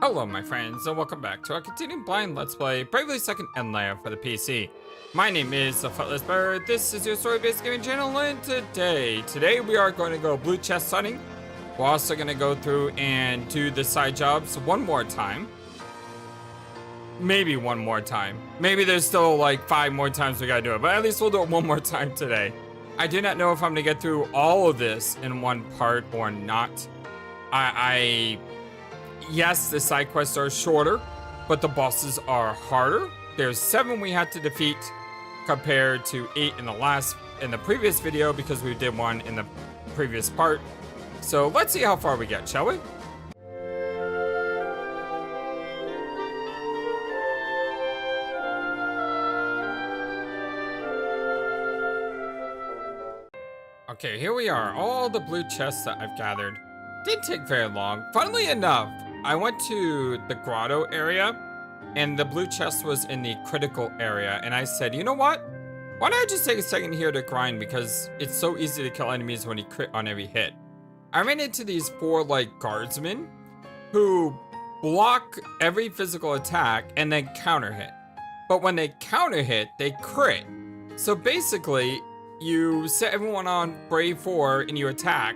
Hello my friends, and welcome back to our continuing blind Let's Play Bravely Second End Layer for the PC. My name is the FlightlessBird, this is your story-based gaming channel, and today we are going to go blue chest hunting. We're also going to go through and do the side jobs one more time. Maybe one more time. Maybe there's still like 5 more times we gotta do it, but at least we'll do it one more time today. I do not know if I'm going to get through all of this in one part or not. Yes, the side quests are shorter, but the bosses are harder. There's 7 we had to defeat compared to 8 in the previous video because we did one in the previous part. So let's see how far we get, shall we? Okay, here we are, all the blue chests that I've gathered. Didn't take very long. Funnily enough, I went to the grotto area, and the blue chest was in the critical area, and I said, you know what? Why don't I just take a second here to grind, because it's so easy to kill enemies when you crit on every hit. I ran into these 4, like, guardsmen, who block every physical attack and then counter hit. But when they counter hit, they crit. So basically, you set everyone on Brave 4 and you attack,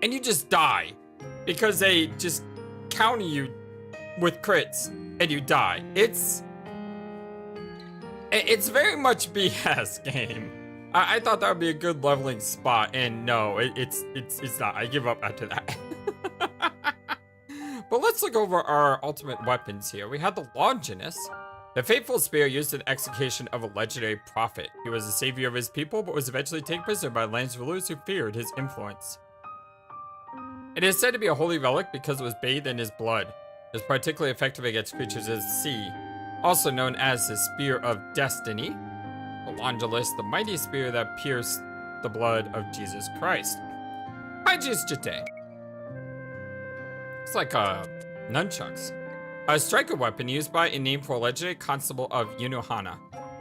and you just die. Because they just counter you with crits and you die. It's very much BS game. I thought that would be a good leveling spot, and no, it's not. I give up after that. But let's look over our ultimate weapons here. We have the Longinus, the fateful spear used in the execution of a legendary prophet. He was the savior of his people, but was eventually taken prisoner by land's rulers who feared his influence. It is said to be a holy relic because it was bathed in his blood. It is particularly effective against creatures of the sea, also known as the Spear of Destiny. The Longinus, the mighty spear that pierced the blood of Jesus Christ. Haijis Jite. It's like nunchucks. A striker weapon used by and named for a legendary constable of Yunohana.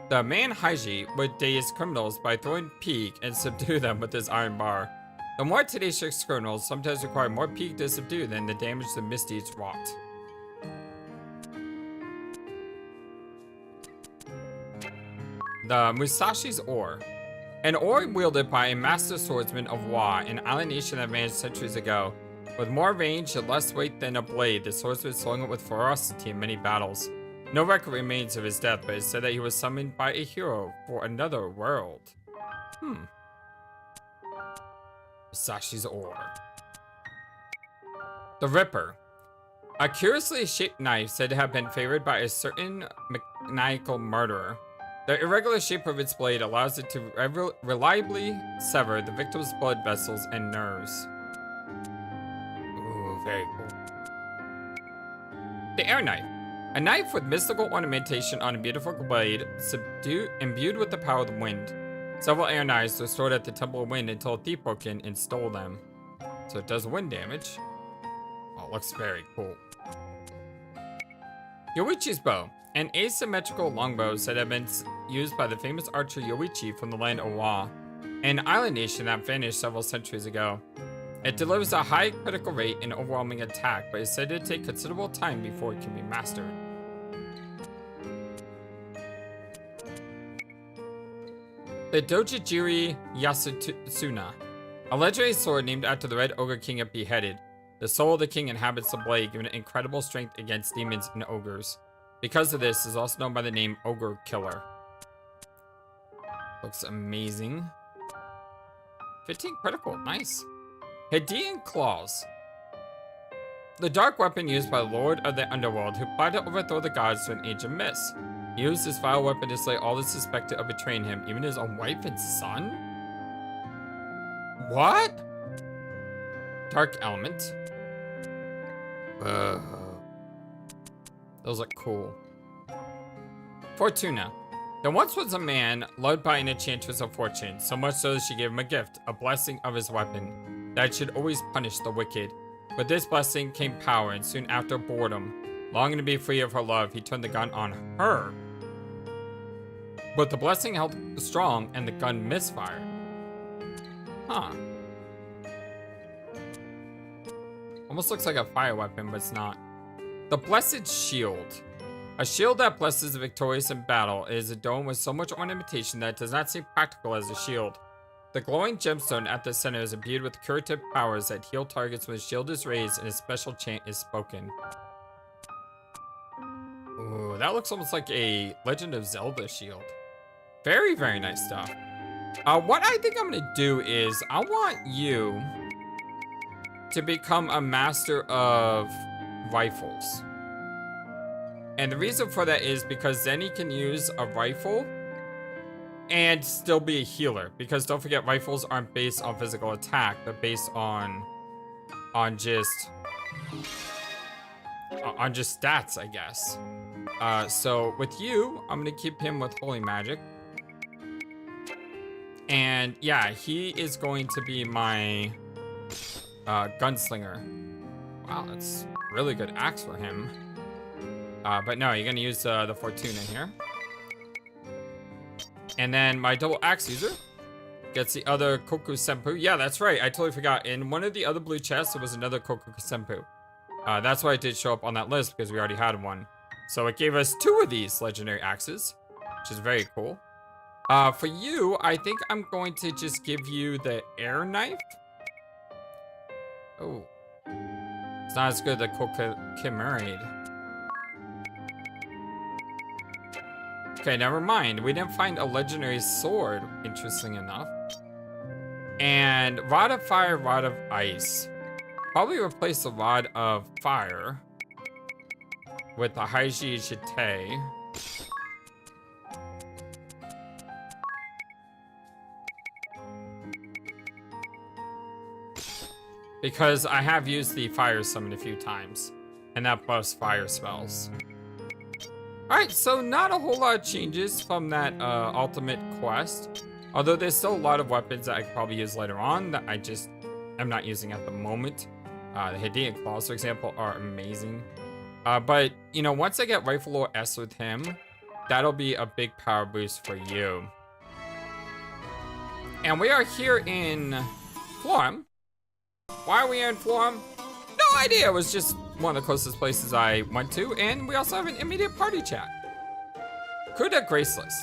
The man Haiji would daze criminals by throwing peak and subdue them with his iron bar. The more tenacious criminals sometimes require more peak to subdue than the damage the misdeeds wrought. The Musashi's Oar. An oar wielded by a master swordsman of Wa, an island nation that vanished centuries ago. With more range and less weight than a blade, the swordsman swung it with ferocity in many battles. No record remains of his death, but it is said that he was summoned by a hero for another world. Sashi's Oar. The Ripper. A curiously shaped knife said to have been favored by a certain maniacal murderer. The irregular shape of its blade allows it to reliably sever the victim's blood vessels and nerves. Ooh, very cool. The Air Knife. A knife with mystical ornamentation on a beautiful blade, imbued with the power of the wind. Several air knives were stored at the Temple of Wind until a thief broke in and stole them. So it does wind damage. Oh, it looks very cool. Yoichi's Bow. An asymmetrical longbow said to have been used by the famous archer Yoichi from the land of Wa, an island nation that vanished several centuries ago. It delivers a high critical rate and overwhelming attack, but is said to take considerable time before it can be mastered. The Dojijiri Yasuna, a legendary sword named after the Red Ogre King it beheaded. The soul of the king inhabits the blade, giving it incredible strength against demons and ogres. Because of this, it is also known by the name Ogre Killer. Looks amazing. 15 critical, nice. Hadean Claws. The dark weapon used by the Lord of the Underworld, who plotted to overthrow the gods to an age of mist. He used this vile weapon to slay all that suspected of betraying him, even his own wife and son? What? Dark Element. Those look cool. Fortuna. There once was a man loved by an enchantress of fortune, so much so that she gave him a gift, a blessing of his weapon, that it should always punish the wicked. With this blessing came power, and soon after boredom. Longing to be free of her love, he turned the gun on her. But the blessing held strong, and the gun misfired. Huh. Almost looks like a fire weapon, but it's not. The Blessed Shield. A shield that blesses the victorious in battle. It is a dome with so much ornamentation that it does not seem practical as a shield. The glowing gemstone at the center is imbued with curative powers that heal targets when the shield is raised and a special chant is spoken. Ooh, that looks almost like a Legend of Zelda shield. Very, very nice stuff. What I think I'm gonna do is I want you to become a master of rifles. And the reason for that is because then he can use a rifle and still be a healer. Because don't forget, rifles aren't based on physical attack. They're based on just stats, I guess. So with you, I'm gonna keep him with Holy Magic. And yeah, he is going to be my gunslinger. Wow, that's really good axe for him. But no, you're gonna use the Fortuna here. And then my double axe user gets the other Koku Senpu. Yeah, that's right, I totally forgot. In one of the other blue chests, there was another Koku Senpu. That's why it did show up on that list, because we already had one. So it gave us 2 of these legendary axes, which is very cool. For you, I think I'm going to just give you the air knife. Oh. It's not as good as the Kokukimerade. Okay, never mind. We didn't find a legendary sword, interesting enough. And Rod of Fire, Rod of Ice. Probably replace the Rod of Fire with the Haiji Shite. Because I have used the Fire Summon a few times, and that buffs fire spells. Alright, so not a whole lot of changes from that ultimate quest. Although there's still a lot of weapons that I could probably use later on that I just am not using at the moment. The Hidean Claws, for example, are amazing. But, you know, once I get Rifle Lore S with him, that'll be a big power boost for you. And we are here in Florum. Why are we here in Florum? No idea, it was just one of the closest places I went to, and we also have an immediate party chat. Kuda Graceless.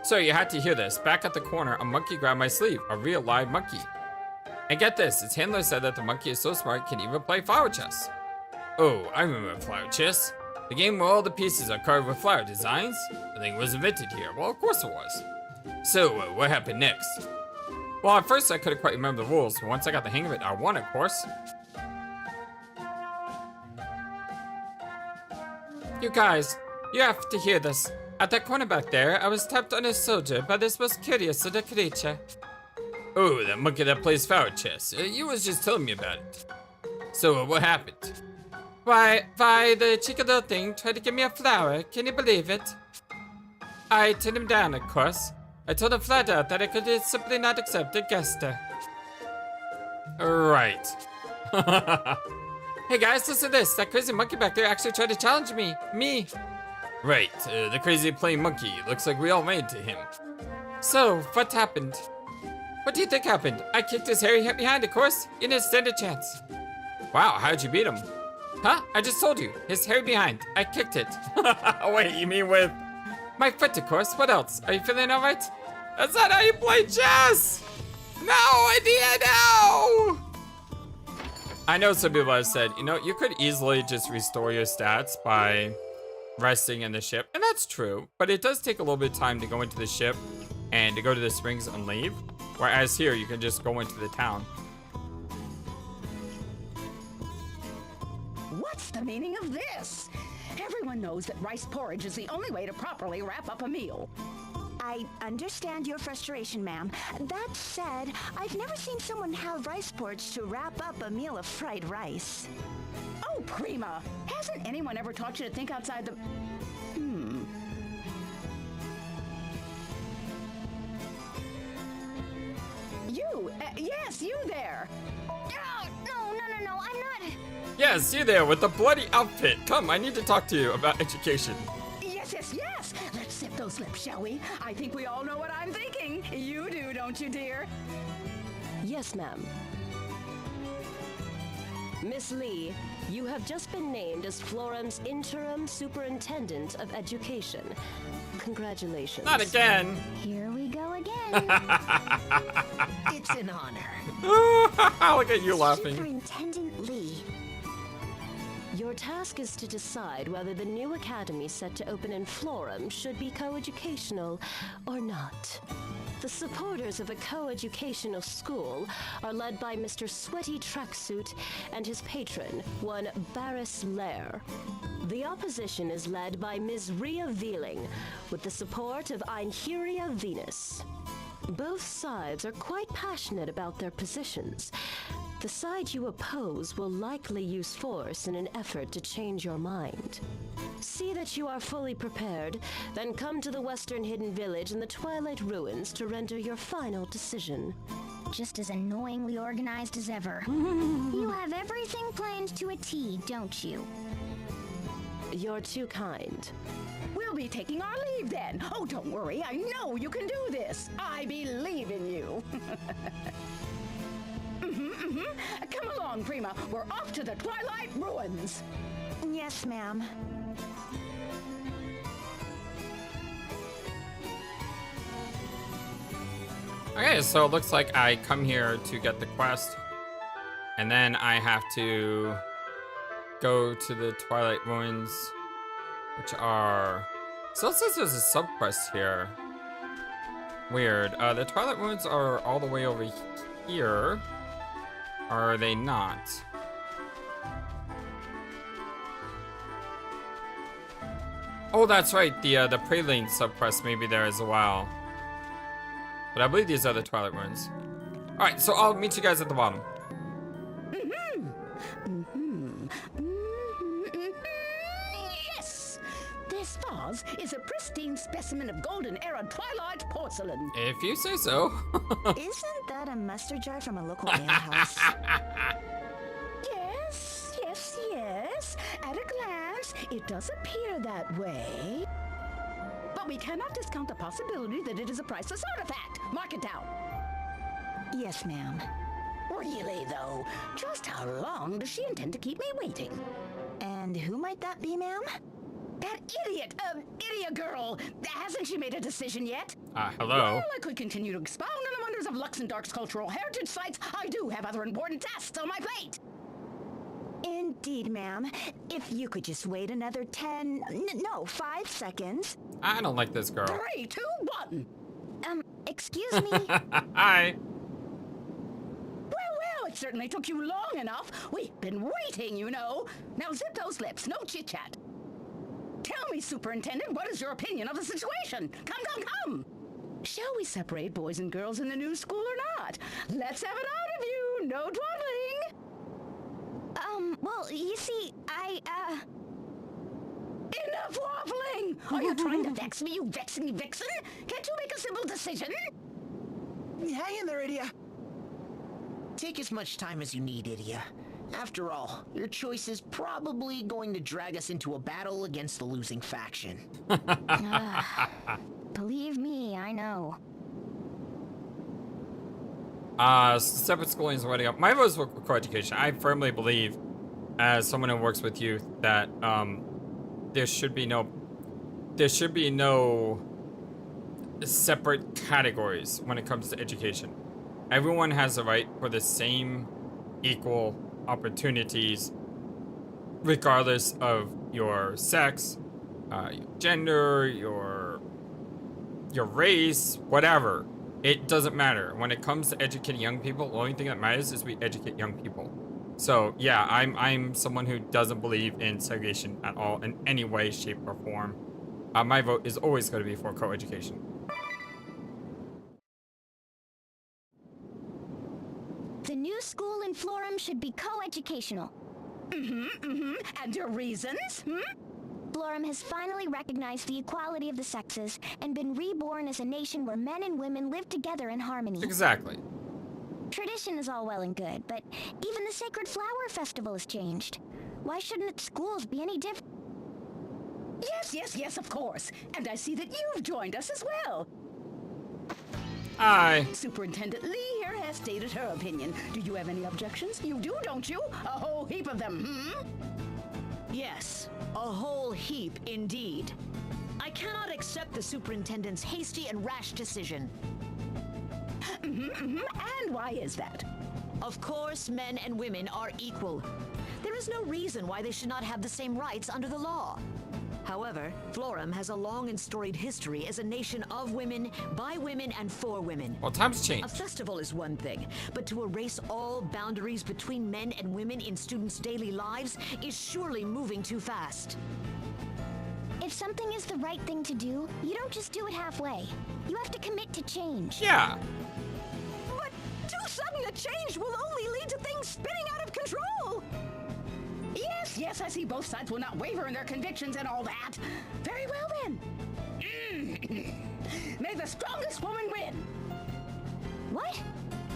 So you had to hear this. Back at the corner, a monkey grabbed my sleeve, a real live monkey. And get this, its handler said that the monkey is so smart it can even play flower chess. Oh, I remember flower chess. The game where all the pieces are carved with flower designs. I think it was invented here. Well, of course it was. So, what happened next? Well, at first I couldn't quite remember the rules, but once I got the hang of it, I won, of course. You guys, you have to hear this. At that corner back there, I was tapped on a soldier by this most curious little creature. Oh, that monkey that plays flower chess. You was just telling me about it. So, what happened? Why, the cheeky little thing tried to give me a flower. Can you believe it? I turned him down, of course. I told him flat out that I could simply not accept a guest. Right. Hey guys, listen to this. That crazy monkey back there actually tried to challenge me. Right, the crazy playing monkey. Looks like we all ran into him. So, what happened? What do you think happened? I kicked his hairy head behind, of course. You didn't stand a chance. Wow, how'd you beat him? Huh? I just told you. His hairy behind. I kicked it. Wait, you mean with... My foot, of course. What else? Are you feeling alright? That's not how you play chess! No idea now! I know some people have said, you know, you could easily just restore your stats by resting in the ship. And that's true. But it does take a little bit of time to go into the ship and to go to the springs and leave. Whereas here, you can just go into the town. What's the meaning of this? Everyone knows that rice porridge is the only way to properly wrap up a meal. I understand your frustration, ma'am. That said, I've never seen someone have rice porridge to wrap up a meal of fried rice. Oh, Prima! Hasn't anyone ever taught you to think outside the... You! Yes, you there! No, I'm not... Yes, you there with the bloody outfit. Come, I need to talk to you about education. Yes! Let's sip those lips, shall we? I think we all know what I'm thinking. You do, don't you, dear? Yes, ma'am. Miss Lee, you have just been named as Florum's interim superintendent of education. Congratulations. Not again. Here we go again. It's an honor. Look at you laughing. Superintendent Lee. Your task is to decide whether the new academy set to open in Florum should be coeducational or not. The supporters of a coeducational school are led by Mr. Sweaty Tracksuit and his patron, one Barris Lair. The opposition is led by Ms. Rhea Veeling, with the support of Einheria Venus. Both sides are quite passionate about their positions. The side you oppose will likely use force in an effort to change your mind. See that you are fully prepared, then come to the Western Hidden Village in the Twilight Ruins to render your final decision. Just as annoyingly organized as ever. You have everything planned to a T, don't you? You're too kind. We'll be taking our leave then. Oh, don't worry. I know you can do this. I believe in you. Come along, Prima. We're off to the Twilight Ruins. Yes, ma'am. Okay, so it looks like I come here to get the quest, and then I have to go to the Twilight Ruins, which are... So it says there's a sub-quest here. Weird. The Twilight Ruins are all the way over here. Are they not? Oh, that's right. The Praline sub-quest may be there as well. But I believe these are the Twilight Ruins. Alright, so I'll meet you guys at the bottom. Yes! This vase is a pristine specimen of Golden Era Twilight porcelain. If you say so. Isn't that a mustard jar from a local ale house? Yes. At a glance, it does appear that way. But we cannot discount the possibility that it is a priceless artifact. Mark it down. Yes, ma'am. Really, though, just how long does she intend to keep me waiting? And who might that be, ma'am? That idiot girl. Hasn't she made a decision yet? Hello. Well, I could continue to expound on the wonders of Luxembourg's cultural heritage sites. I do have other important tasks on my plate. Indeed, ma'am. If you could just wait another 5 seconds. I don't like this girl. 3, 2, 1. Excuse me. Hi. Well, it certainly took you long enough. We've been waiting, you know. Now zip those lips, no chit-chat. Tell me, Superintendent, what is your opinion of the situation? Come. Shall we separate boys and girls in the new school or not? Let's have it out of you. No dawdling. Well, you see, Enough waffling! Are you trying to vex me, you vexing vixen? Can't you make a simple decision? Hang in there, Idia. Take as much time as you need, Idia. After all, your choice is probably going to drag us into a battle against the losing faction. Believe me, I know. Separate schooling is writing up. My vote is for coeducation. I firmly believe, as someone who works with youth, that there should be no separate categories when it comes to education. Everyone has the right for the same equal opportunities, regardless of your sex, your gender, your race, whatever. It doesn't matter. When it comes to educating young people, the only thing that matters is we educate young people. So yeah, I'm someone who doesn't believe in segregation at all in any way, shape, or form. My vote is always going to be for coeducation. The new school in Florum should be coeducational. And your reasons? Florum has finally recognized the equality of the sexes and been reborn as a nation where men and women live together in harmony. Exactly. Tradition is all well and good, but even the Sacred Flower Festival has changed. Why shouldn't schools be any different? Yes, of course. And I see that you've joined us as well. Hi. Superintendent Lee here has has stated her opinion. Do you have any objections? You do, don't you? A whole heap of them, hmm? Yes, a whole heap indeed. I cannot accept the superintendent's hasty and rash decision. And why is that? Of course, men and women are equal. There is no reason why they should not have the same rights under the law. However, Florum has a long and storied history as a nation of women, by women, and for women. Well, times A change. festival is one thing, but to erase all boundaries between men and women in students' daily lives is surely moving too fast. If something is the right thing to do, you don't just do it halfway. You have to commit to change. Yeah. But too sudden a change will only lead to things spinning out of control. Yes, I see both sides will not waver in their convictions and all that. Very well then. May the strongest woman win. What?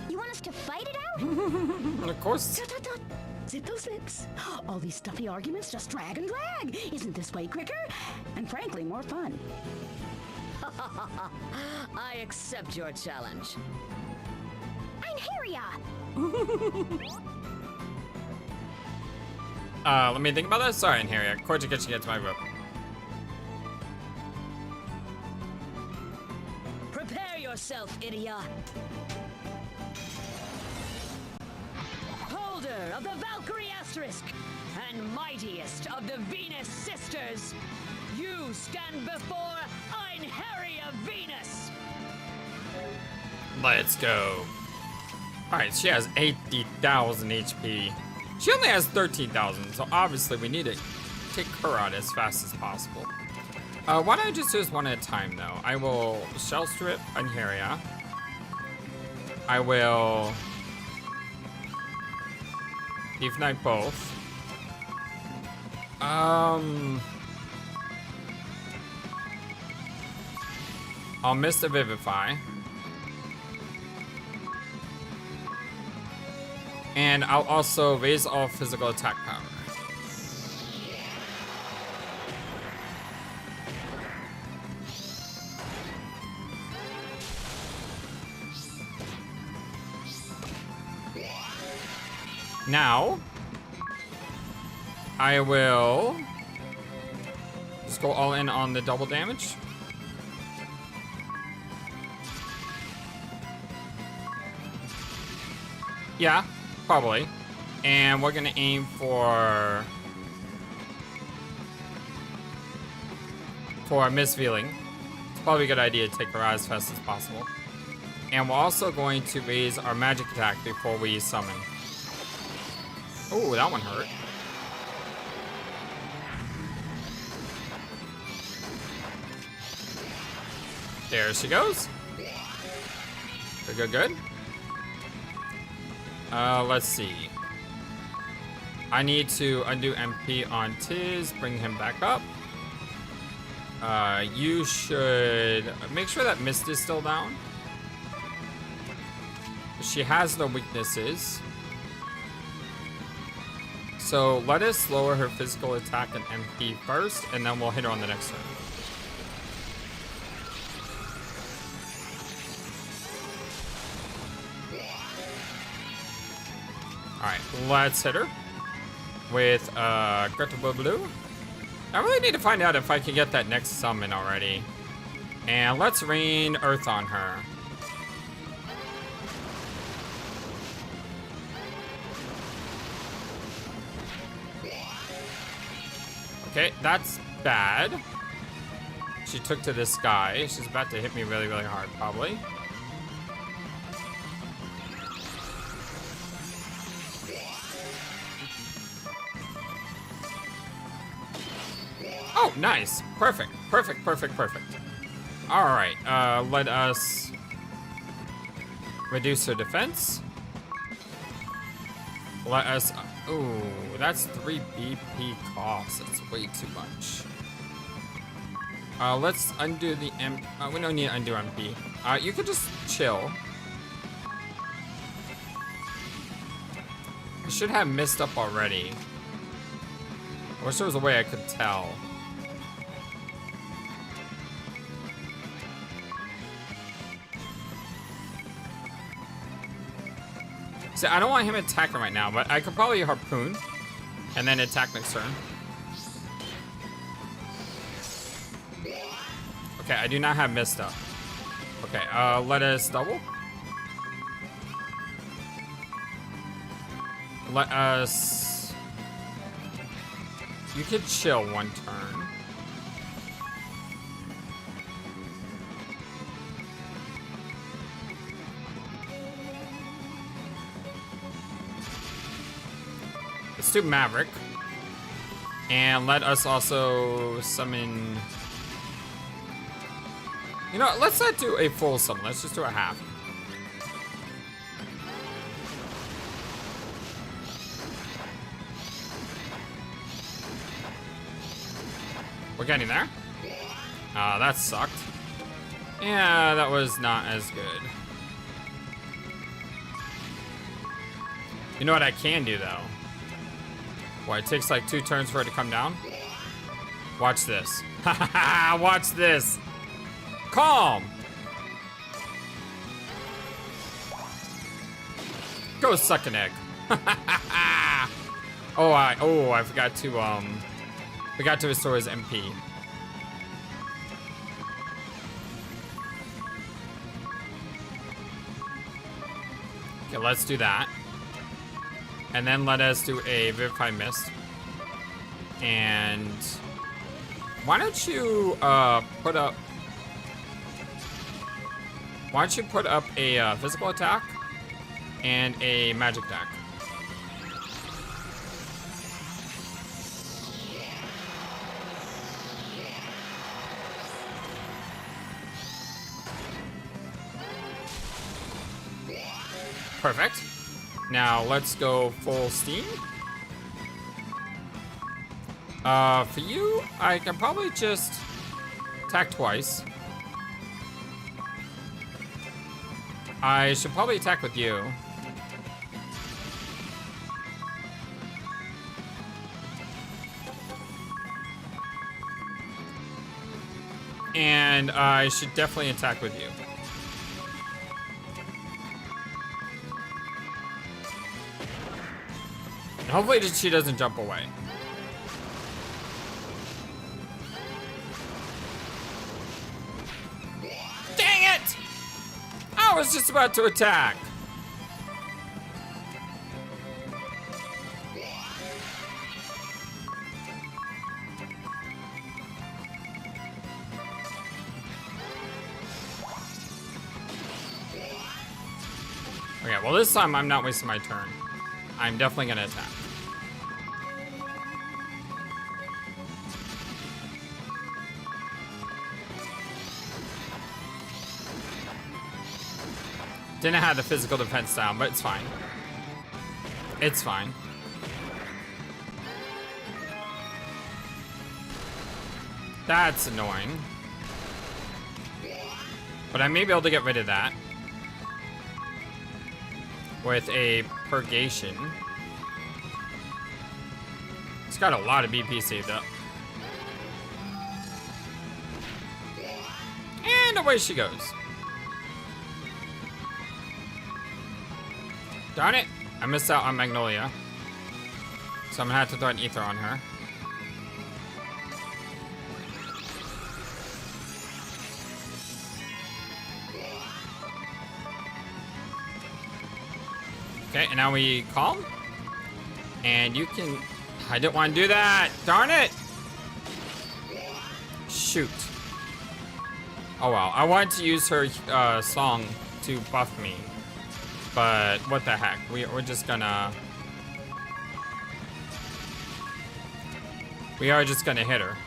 You want us to fight it out? Of course. Tut, tut, tut. Zip those lips. All these stuffy arguments just drag and drag. Isn't this way quicker? And frankly, more fun. I accept your challenge. Einherja! Let me think about that. Sorry, Harry. Coeducation gets my vote. Prepare yourself, Idia. Holder of the Valkyrie Asterisk and mightiest of the Venus Sisters, you stand before Einherja Venus. Let's go. Alright, she has 80,000 HP. She only has 13,000, so obviously we need to take her out as fast as possible. Why don't I just do this one at a time, though? I will Shell Strip Einherja. I will Thief Knight both. I'll miss the Vivify. And I'll also raise all physical attack power. Now, I will just go all in on the double damage. Yeah. Probably. And we're gonna aim for Miss Vealing. It's probably a good idea to take her out as fast as possible. And we're also going to raise our magic attack before we summon. Oh, that one hurt. There she goes. Good, good, good. Let's see. I need to undo MP on Tiz, bring him back up. You should make sure that Mist is still down. She has no weaknesses. So let us lower her physical attack and MP first, and then we'll hit her on the next turn. Alright, let's hit her with Greta Blue. I really need to find out if I can get that next summon already. And let's rain Earth on her. Okay, that's bad. She took to the sky. She's about to hit me really, really hard, probably. Oh, nice. Perfect. Perfect, perfect, perfect. All right, let us reduce her defense. Let us... Ooh, that's 3 BP cost. That's way too much. Let's undo the M... we don't need to undo MP. You could just chill. I should have missed up already. I wish there was a way I could tell. See, I don't want him attacking right now, but I could probably harpoon and then attack next turn. Okay, I do not have mist up. Okay, let us double. Let us... You could chill one turn. Let's do Maverick. And let us also summon... You know, let's not do a full summon. Let's just do a half. We're getting there. That sucked. Yeah, that was not as good. You know what I can do, though? What, it takes like 2 turns for it to come down? Watch this. Watch this. Calm. Go suck an egg. I forgot to restore his MP. Okay, let's do that. And then let us do a Vivify Mist. And why don't you put up a physical attack and a magic attack. Perfect. Now let's go full steam. For you, I can probably just attack twice. I should probably attack with you. And I should definitely attack with you. And hopefully she doesn't jump away. Dang it! I was just about to attack. Okay, well this time I'm not wasting my turn. I'm definitely gonna attack. Didn't have the physical defense down, but it's fine. It's fine. That's annoying. But I may be able to get rid of that with a Purgation. It's got a lot of BP saved up. And away she goes. Darn it, I missed out on Magnolia. So I'm gonna have to throw an ether on her. Okay, and now we calm. And you can... I didn't want to do that! Darn it! Shoot. Oh well, I wanted to use her song to buff me. But what the heck? We're just gonna... We are just gonna hit her.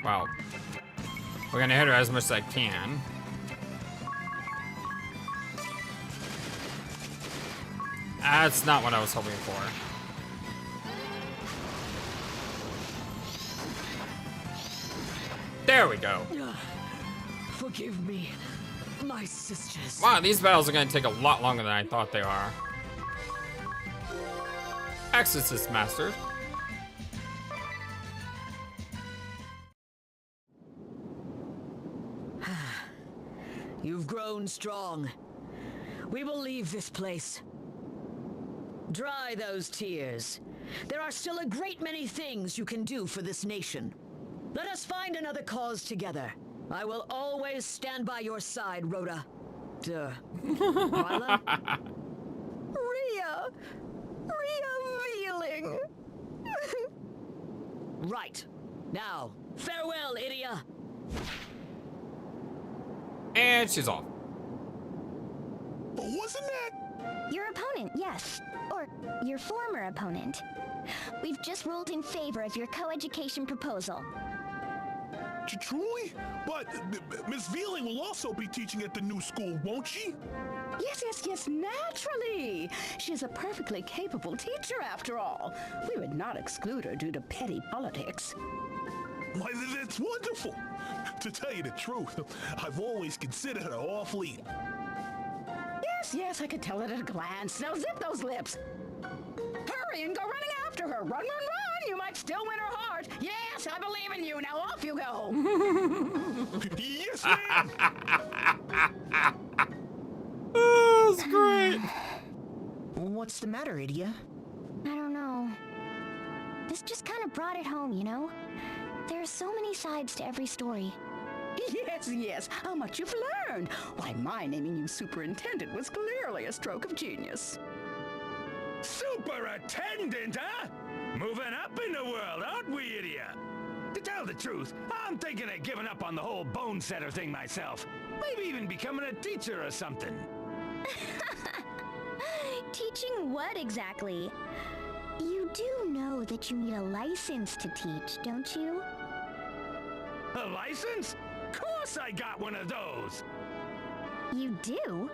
Wow. We're gonna hit her as much as I can. That's not what I was hoping for. There we go. Forgive me, my sisters. Wow, these battles are gonna take a lot longer than I thought they are. Exorcist Master. You've grown strong. We will leave this place. Dry those tears. There are still a great many things you can do for this nation. Let us find another cause together. I will always stand by your side, Rhoda. Marla? Revealing. Right. Now, farewell, Idia. And she's off. But wasn't that... Your opponent, yes. Or your former opponent. We've just ruled in favor of your coeducation proposal. Truly? But Miss Vealing will also be teaching at the new school, won't she? Yes, naturally. She's a perfectly capable teacher, after all. We would not exclude her due to petty politics. Why, that's wonderful. To tell you the truth, I've always considered her awfully... Yes, I could tell it at a glance. Now zip those lips. Hurry and go running after her. Run. You might still win her heart. Yes, I believe in you. Now off you go. Yes, ma'am! Oh, that's great. What's the matter, Idia? I don't know. This just kind of brought it home, you know? There are so many sides to every story. Yes. How much you've learned. Why, my naming you superintendent was clearly a stroke of genius. Superintendent, huh? Moving up in the world, aren't we, Idia? To tell the truth, I'm thinking of giving up on the whole bone setter thing myself. Maybe even becoming a teacher or something. Teaching what exactly? You do know that you need a license to teach, don't you? A license? Of course I got one of those. You do?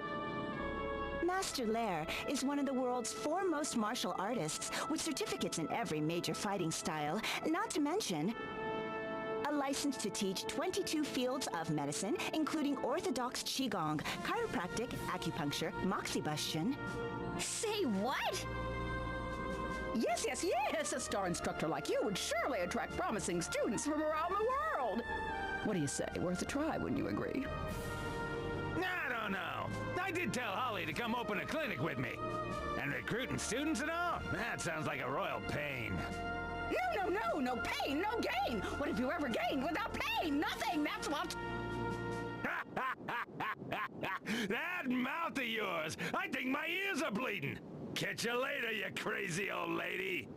Master Lair is one of the world's foremost martial artists with certificates in every major fighting style, not to mention a license to teach 22 fields of medicine, including orthodox qigong, chiropractic, acupuncture, moxibustion. Say what? Yes. A star instructor like you would surely attract promising students from around the world. What do you say? Worth a try, wouldn't you agree? I don't know. I did tell Holly to come open a clinic with me. And recruiting students and all? That sounds like a royal pain. No pain, no gain. What have you ever gained without pain? Nothing, that's what. That mouth of yours! I think my ears are bleeding! Catch you later, you crazy old lady!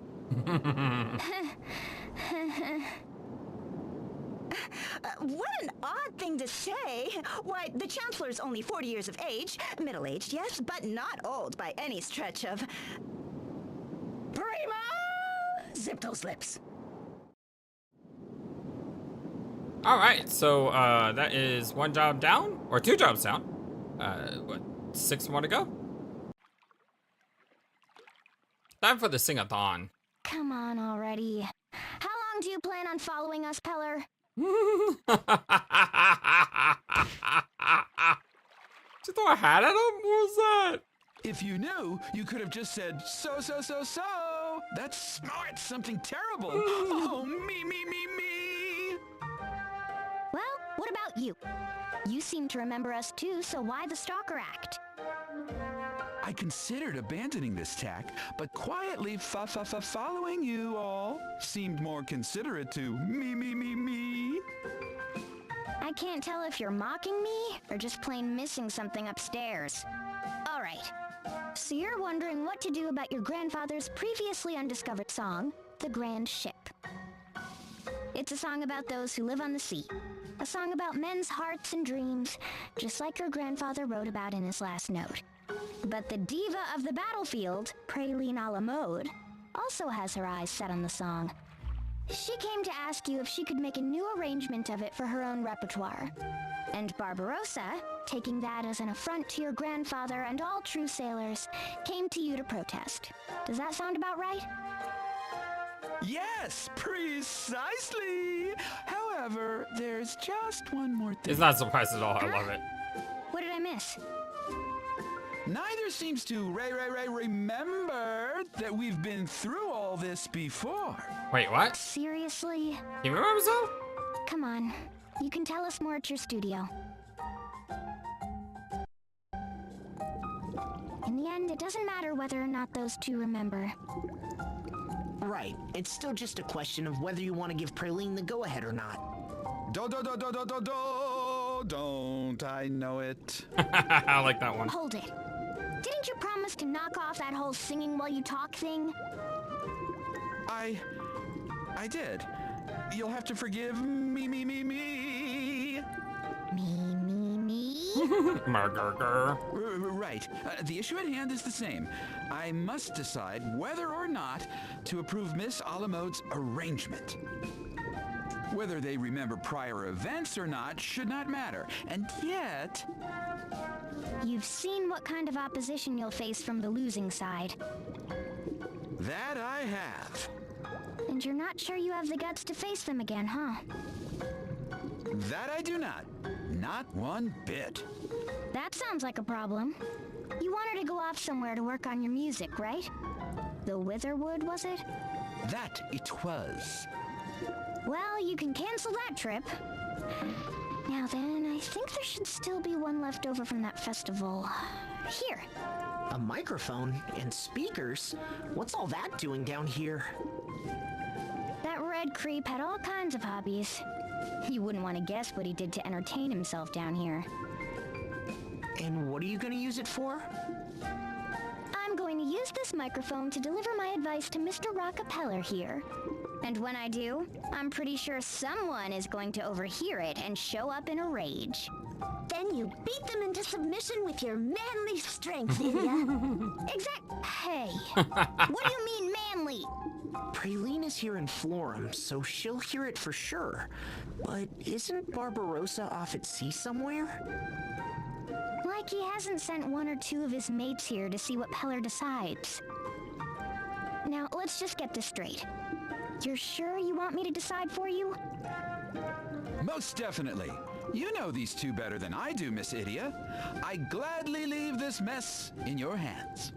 What an odd thing to say. Why, the Chancellor's only 40 years of age, middle-aged, yes, but not old by any stretch of... Prima! Zip those lips. All right, so that is one job down, or two jobs down. What, 6 more to go? Time for the sing-a-thon. Come on already. How long do you plan on following us, Peller? Did you throw a hat at him? What was that? If you knew, you could have just said, so. That's smart, something terrible. Oh, me. Well, what about you? You seem to remember us too, so why the stalker act? I considered abandoning this tack, but quietly following you all seemed more considerate to me. I can't tell if you're mocking me or just plain missing something upstairs. All right. So you're wondering what to do about your grandfather's previously undiscovered song, The Grand Ship. It's a song about those who live on the sea. A song about men's hearts and dreams, just like your grandfather wrote about in his last note. But the diva of the battlefield, Praline a la mode, also has her eyes set on the song. She came to ask you if she could make a new arrangement of it for her own repertoire. And Barbarossa, taking that as an affront to your grandfather and all true sailors, came to you to protest. Does that sound about right? Yes, precisely. However, there's just one more thing. It's not surprised at all. I love it. What did I miss? Neither seems to remember that we've been through all this before. Wait, what? Seriously? You remember so? Come on. You can tell us more at your studio. the end, it doesn't matter whether or not those two remember. Right. It's still just a question of whether you want to give Praline the go-ahead or not. Don't I know it? I like that one. Hold it. Didn't you promise to knock off that whole singing while you talk thing? I did. You'll have to forgive me. Me. Margurgur. Right. The issue at hand is the same. I must decide whether or not to approve Miss Alamode's arrangement. Whether they remember prior events or not should not matter. And yet... You've seen what kind of opposition you'll face from the losing side. That I have. And you're not sure you have the guts to face them again, huh? That I do not. Not one bit. That sounds like a problem. You wanted to go off somewhere to work on your music, right? The Witherwood, was it? That it was. Well, you can cancel that trip. Now then, I think there should still be one left over from that festival. Here. A microphone and speakers? What's all that doing down here? That red creep had all kinds of hobbies. You wouldn't want to guess what he did to entertain himself down here. And what are you going to use it for? I'm going to use this microphone to deliver my advice to Mr. Rockefeller here. And when I do, I'm pretty sure someone is going to overhear it and show up in a rage. Then you beat them into submission with your manly strength, Idia. Hey, what do you mean manly? Praline is here in Florum, so she'll hear it for sure. But isn't Barbarossa off at sea somewhere? Like he hasn't sent one or two of his mates here to see what Peller decides. Now, let's just get this straight. You're sure you want me to decide for you? Most definitely. You know these two better than I do, Miss Idia. I gladly leave this mess in your hands.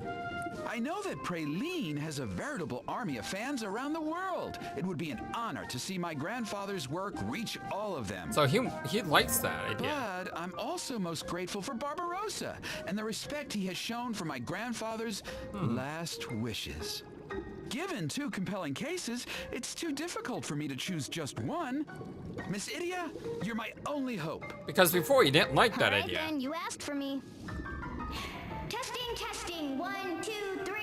I know that Praline has a veritable army of fans around the world. It would be an honor to see my grandfather's work reach all of them. So he likes that idea. But I'm also most grateful for Barbarossa and the respect he has shown for my grandfather's last wishes. Given two compelling cases, it's too difficult for me to choose just one. Miss Idia, you're my only hope. Because before you didn't like that idea. Then you asked for me. Testing. 1, 2, 3.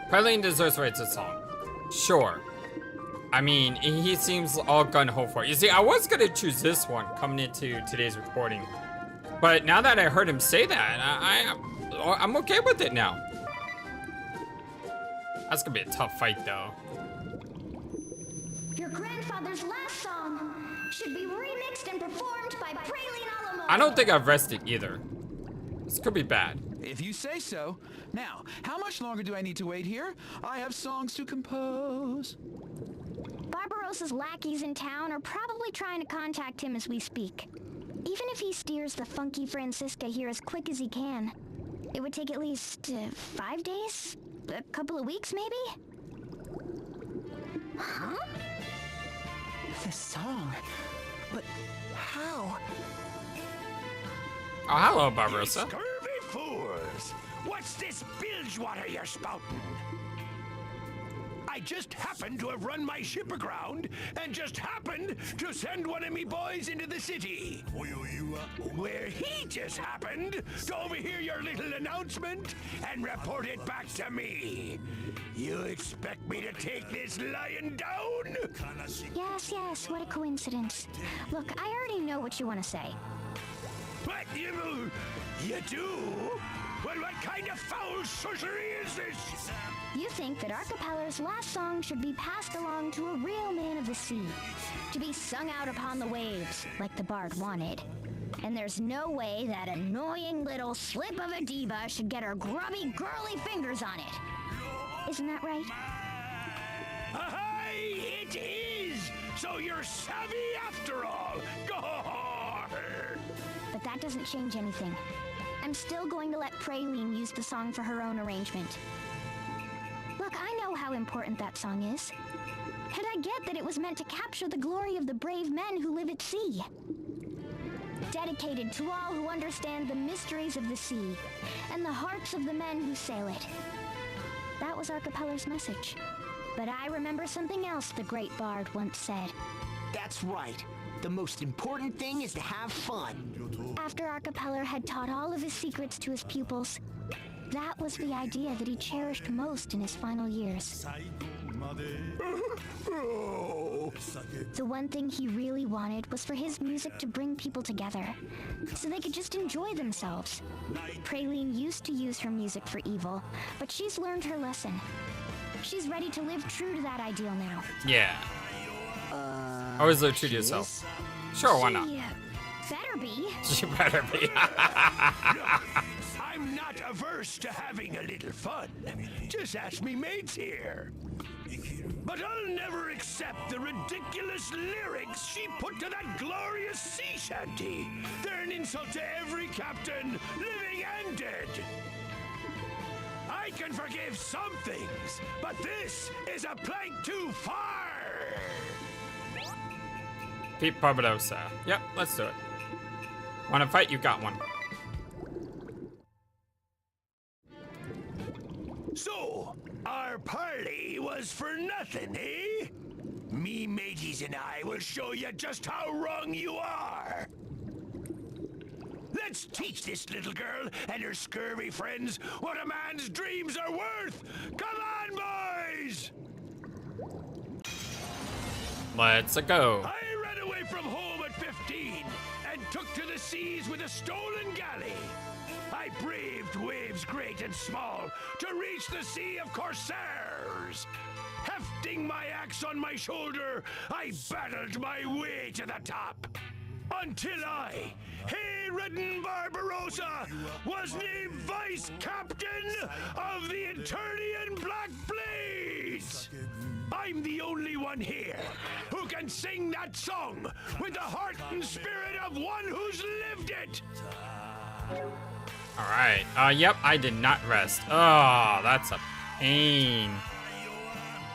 Praline deserves rights to song. Sure. I mean, he seems all gun-ho for it. You see, I was gonna choose this one coming into today's recording. But now that I heard him say that, I'm okay with it now. That's gonna be a tough fight, though. Your grandfather's last song should be remixed and performed by Praline Alamo. I don't think I've rested either. This could be bad. If you say so. Now, how much longer do I need to wait here? I have songs to compose. Barbarossa's lackeys in town are probably trying to contact him as we speak. Even if he steers the funky Francisca here as quick as he can, it would take at least 5 days? A couple of weeks, maybe? Huh? The song? But how? Oh, hello, Barbarossa. Scurvy fools! What's this bilge water you're spouting? I just happened to have run my ship aground and just happened to send one of me boys into the city. Where he just happened to overhear your little announcement and report it back to me. You expect me to take this lion down? Yes, what a coincidence. Look, I already know what you want to say. But you do? Well, what kind of foul sorcery is this? You think that Archipeller's last song should be passed along to a real man of the sea, to be sung out upon the waves, like the bard wanted. And there's no way that annoying little slip of a diva should get her grubby, girly fingers on it. Isn't that right? Aye, it is! So you're savvy after all! But that doesn't change anything. I'm still going to let Praline use the song for her own arrangement. Look, I know how important that song is. And I get that it was meant to capture the glory of the brave men who live at sea. dedicated to all who understand the mysteries of the sea and the hearts of the men who sail it. That was our capellar's message. But I remember something else the great bard once said. That's right. The most important thing is to have fun. After our capeller had taught all of his secrets to his pupils, that was the idea that he cherished most in his final years. The one thing he really wanted was for his music to bring people together, so they could just enjoy themselves. Praline used to use her music for evil, but she's learned her lesson. She's ready to live true to that ideal now. Yeah. Always live true to yourself. Sure, why not? Better be. She better be. I'm not averse to having a little fun. Just ask me mates here. But I'll never accept the ridiculous lyrics she put to that glorious sea shanty. They're an insult to every captain, living and dead. I can forgive some things, but this is a plank too far. Pete Barbarossa. Yep, let's do it. Wanna fight? You got one. So, our party was for nothing, eh? Me mateys and I will show you just how wrong you are. Let's teach this little girl and her scurvy friends what a man's dreams are worth. Come on, boys! Let's go. I ran away from home at 15 and took to the seas with a stolen galley. I braved waves great and small to reach the sea of corsairs. Hefting my axe on my shoulder, I battled my way to the top. Until I, hay-ridden Barbarossa, was named Vice Captain of the Eternian Black Blades. I'm the only one here who can sing that song with the heart and spirit of one who's lived it. All right. Yep, I did not rest. Oh, that's a pain.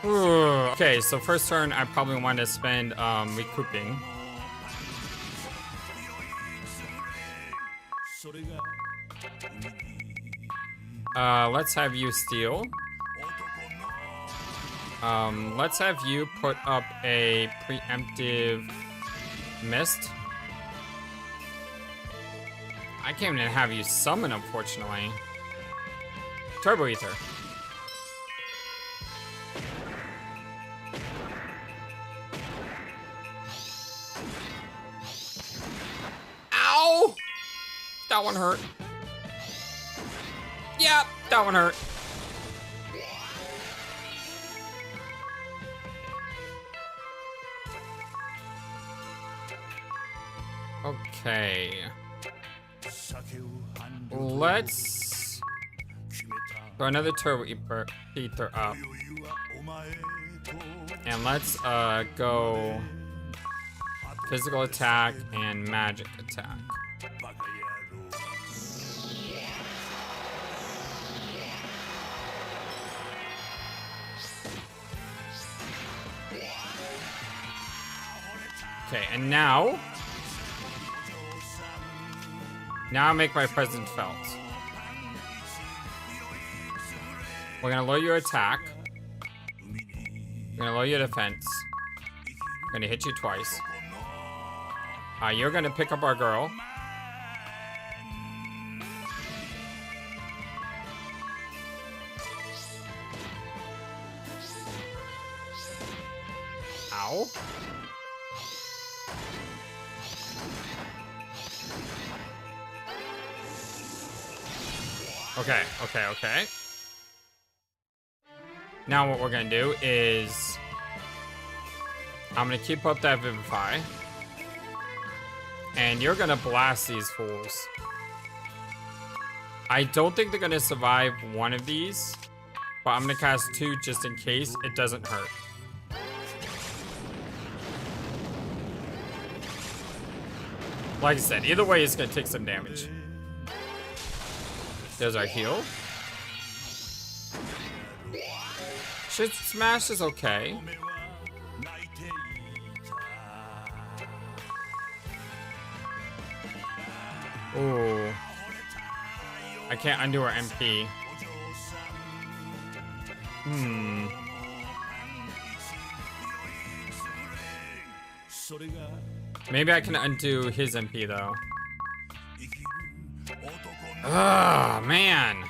Ooh. Okay, so first turn, I probably want to spend recouping. Let's have you steal. Let's have you put up a preemptive mist. I can't even have you summon, unfortunately. Turbo Ether. Ow! That one hurt. Yep, that one hurt. Okay. Let's throw another Turbo Ether up. And let's go physical attack and magic attack. Okay, and now I make my presence felt. We're gonna lower your attack. We're gonna lower your defense. We're gonna hit you twice. You're gonna pick up our girl. Ow. Okay. Now what we're gonna do is I'm gonna keep up that Vivify. And you're gonna blast these fools. I don't think they're gonna survive one of these, but I'm gonna cast two just in case it doesn't hurt. Like I said, either way, it's gonna take some damage. There's our heal. Shit Smash is okay. Ooh. I can't undo our MP. Maybe I can undo his MP though. Ah, man.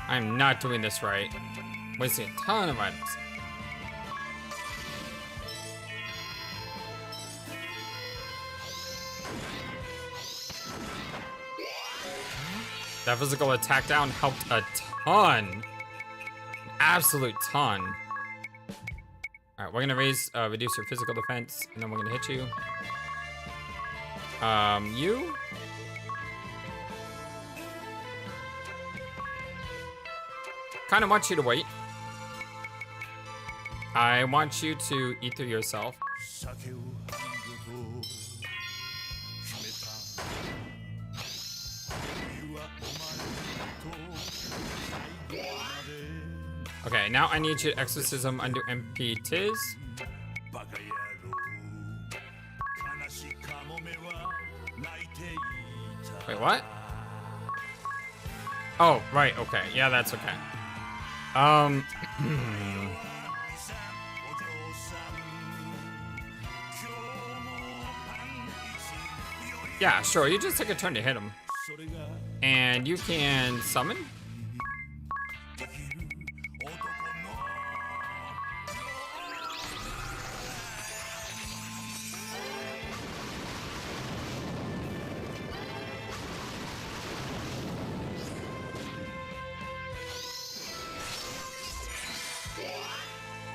I'm not doing this right. Wasting a ton of items. That physical attack down helped a ton. Absolute ton. Alright, we're gonna reduce your physical defense, and then we're gonna hit you. You? Kinda want you to wait. I want you to ether yourself. Okay, now I need you to exorcism under MP Tiz. Wait, what? Oh, right, okay. Yeah, that's okay. Yeah, sure, you just take a turn to hit him. And you can summon?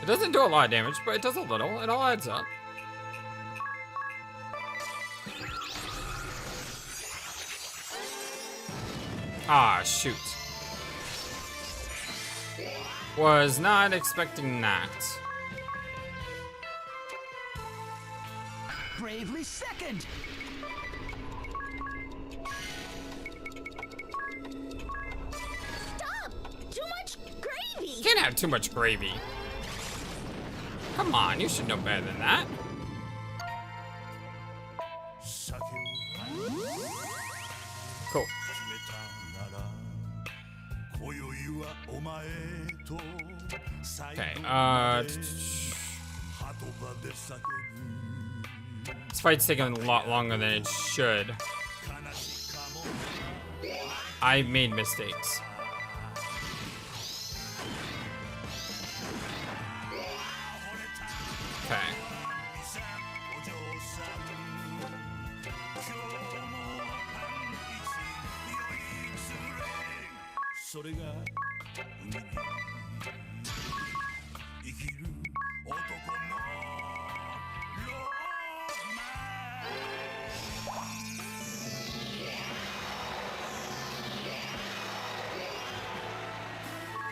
It doesn't do a lot of damage, but it does a little. It all adds up. Ah, shoot. Was not expecting that. Bravely second. Stop! Too much gravy! You can't have too much gravy. Come on, you should know better than that. Cool. Okay, this fight's taking a lot longer than it should. I made mistakes. Okay.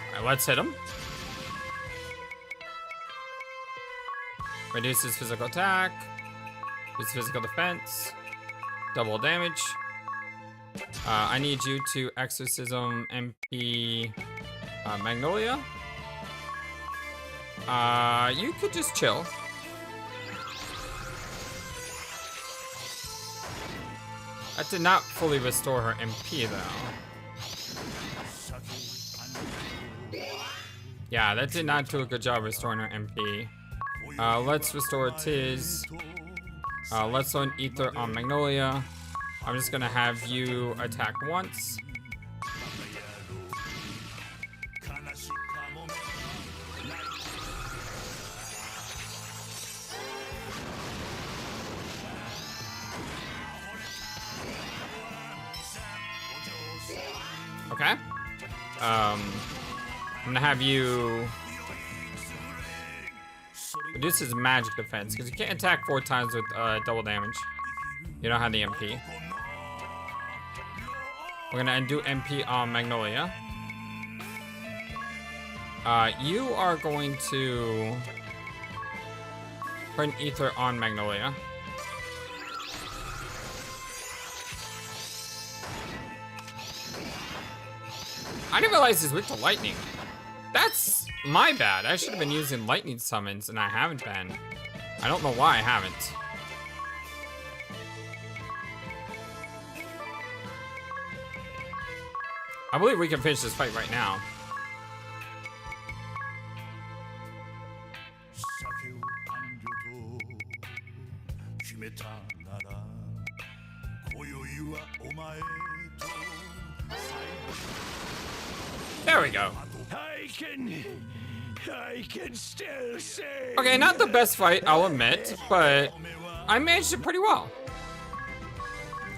Alright, let's hit him. Reduces physical attack, reduces physical defense, double damage. I need you to exorcism MP Magnolia. You could just chill. That did not fully restore her MP though. Yeah, that did not do a good job restoring her MP. Let's restore Tiz. Let's throw an ether on Magnolia. I'm just gonna have you attack once. Okay. I'm gonna have you reduce his magic defense, because you can't attack 4 times with double damage. You don't have the MP. We're gonna undo MP on Magnolia. You are going to put an ether on Magnolia. I didn't realize he's weak to lightning. That's my bad. I should have been using lightning summons, and I haven't been. I don't know why I haven't. I believe we can finish this fight right now. There we go. I can still say. Okay, not the best fight, I'll admit, but I managed it pretty well.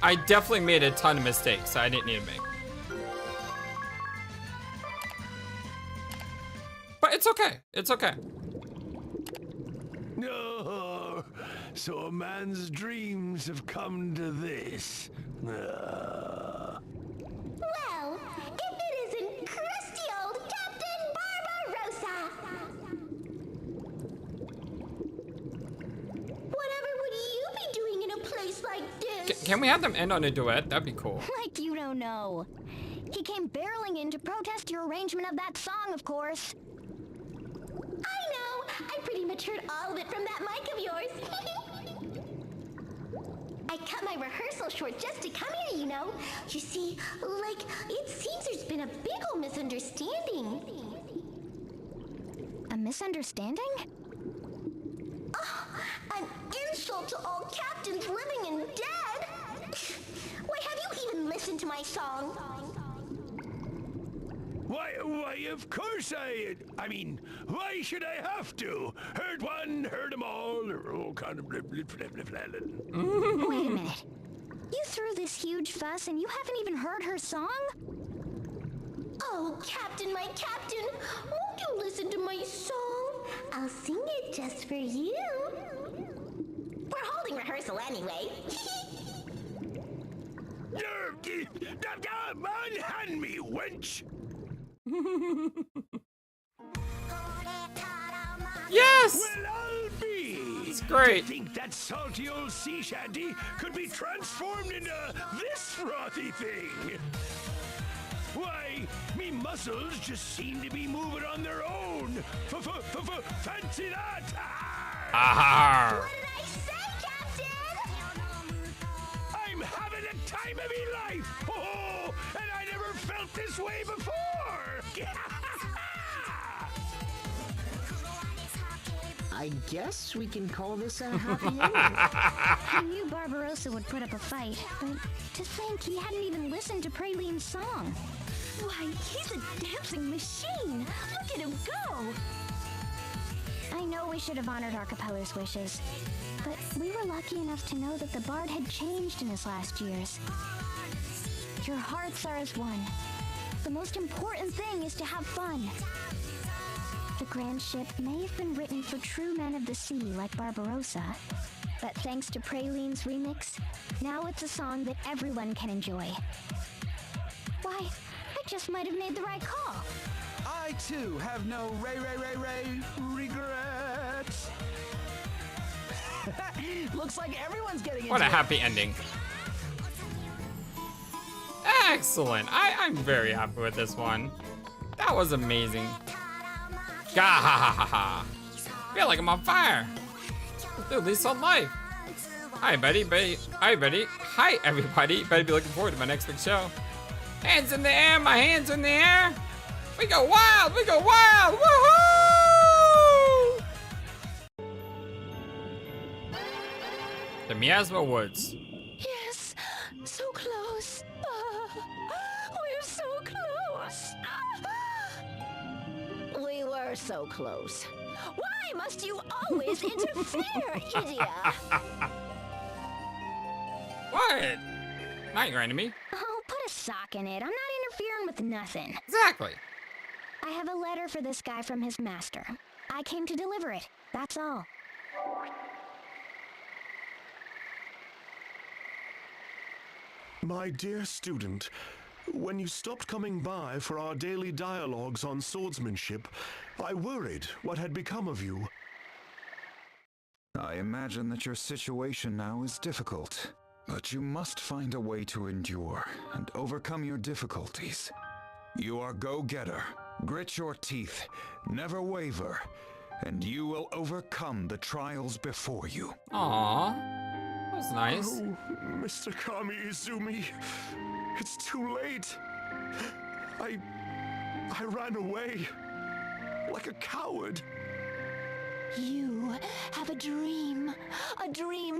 I definitely made a ton of mistakes I didn't need to make. But it's okay. It's okay. No, so a man's dreams have come to this. Well, if it isn't crusty old Captain Barbarossa! Whatever would you be doing in a place like this? Can we have them end on a duet? That'd be cool. Like you don't know. He came barreling in to protest your arrangement of that song, of course. I know! I pretty much heard all of it from that mic of yours. I cut my rehearsal short just to come here, you know. You see, like, it seems there's been a big ol' misunderstanding. A misunderstanding? Oh, an insult to all captains living and dead! Why, have you even listened to my song? Why, of course I mean, why should I have to? Heard one, heard them all, or all kind of blah, blah, blah, blah, blah. Wait a minute. You threw this huge fuss and you haven't even heard her song? Oh, Captain, my Captain, won't you listen to my song? I'll sing it just for you. We're holding rehearsal anyway. Unhand me, wench! Yes! Well, I'll be! It's great. To think that salty old sea shanty could be transformed into this frothy thing! Why, me muscles just seem to be moving on their own! Fancy that! Aha! What did I say, Captain? I'm having a time of me life! Oh, and I never felt this way before! I guess we can call this a happy ending. I knew Barbarossa would put up a fight, but to think he hadn't even listened to Praline's song. Why, he's a dancing machine! Look at him go! I know we should have honored our Capeller's wishes, but we were lucky enough to know that the Bard had changed in his last years. Your hearts are as one. The most important thing is to have fun. The Grand Ship may have been written for true men of the sea like Barbarossa, but thanks to Praline's remix, now it's a song that everyone can enjoy. Why, I just might have made the right call. I too have no regrets. Looks like everyone's getting into What a it. happy ending. Excellent. I'm very happy with this one. That was amazing. Gah! Feel like I'm on fire. Dude, least on life. Hi, buddy. Hi, buddy. Hi, everybody. Better be looking forward to my next big show. Hands in the air. My hands in the air. We go wild. We go wild. Woohoo! The Miasma Woods. Yes, so close. We're so close. We were so close. Why must you always interfere, idiot? What? Not your enemy. Oh, put a sock in it. I'm not interfering with nothing. Exactly. I have a letter for this guy from his master. I came to deliver it. That's all. My dear student, when you stopped coming by for our daily dialogues on swordsmanship, I worried what had become of you. I imagine that your situation now is difficult, but you must find a way to endure and overcome your difficulties. You are go-getter. Grit your teeth, never waver, and you will overcome the trials before you. Aww. That was nice. Oh, Mr. Kami Izumi, it's too late. I ran away. Like a coward. You have a dream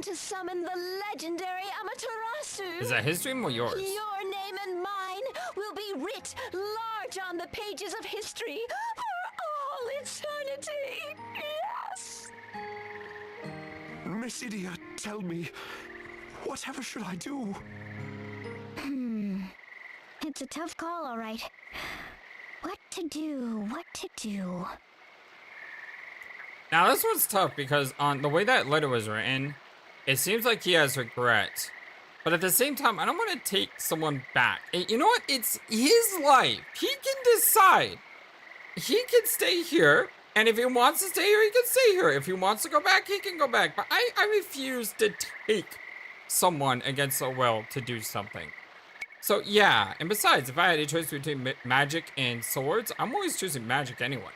to summon the legendary Amaterasu. Is that his dream or yours? Your name and mine will be writ large on the pages of history for all eternity. Yes. Miss Idia, tell me, whatever should I do? It's a tough call, all right. What to do? Now this one's tough because on the way that letter was written, it seems like he has regret. But at the same time, I don't want to take someone back. And you know what? It's his life. He can decide. He can stay here. And if he wants to stay here, he can stay here. If he wants to go back, he can go back. But I refuse to take someone against their will to do something. So yeah, and besides, if I had a choice between magic and swords, I'm always choosing magic anyway.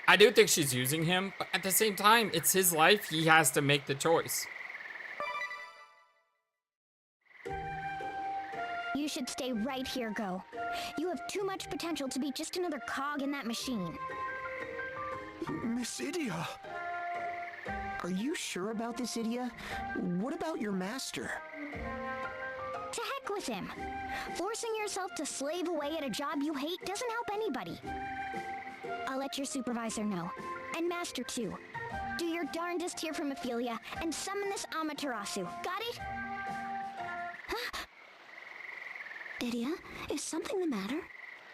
I do think she's using him, but at the same time, it's his life. He has to make the choice. You should stay right here, Go. You have too much potential to be just another cog in that machine. Miss Idia. Are you sure about this, Idia? What about your master? To heck with him. Forcing yourself to slave away at a job you hate doesn't help anybody. I'll let your supervisor know. And master too. Do your darndest here from Ophelia and summon this Amaterasu. Got it? Idia, is something the matter?